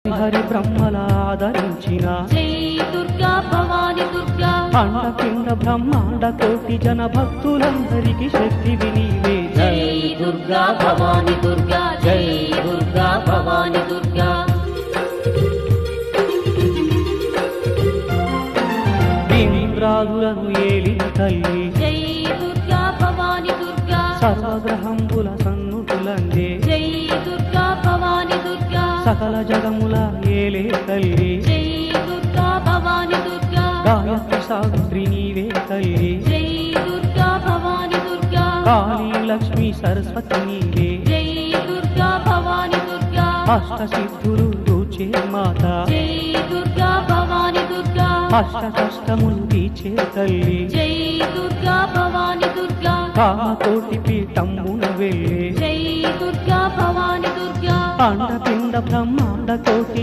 హరి బ్రహ్మల ఆదరించిన జై దుర్గా భవాని దుర్గా అండపిండ బ్రహ్మాండ కోటి జన భక్తులందరికీ శక్తివి నీవే. జై దుర్గా భవాని దుర్గా జై దుర్గా భవాని దుర్గా ఇంద్రాదులను ఏలిన తల్లి జై దుర్గా భవాని దుర్గా సర్వగ్రహంబుల సన్నుతులందే జై దుర్గా భవాని దుర్గా సకల జగముల ఏలే తల్లి జై దుర్గా భవాని దుర్గా గాయత్రి సావిత్రి నీవే తల్లి జై దుర్గా భవాని దుర్గా కాళీ లక్ష్మి సరస్వతి నీవే జై దుర్గా భవాని దుర్గా అష్ట సిద్ధులు దూచే మాత జై దుర్గా భవాని దుర్గా అష్ట కష్టములు తీర్చే తల్లి జై దుర్గా భవాని దుర్గా కామకోటి పీఠంబున వెళ్ళే జై దుర్గా భవాని దుర్గా అండపిండ బ్రహ్మాండ కోటి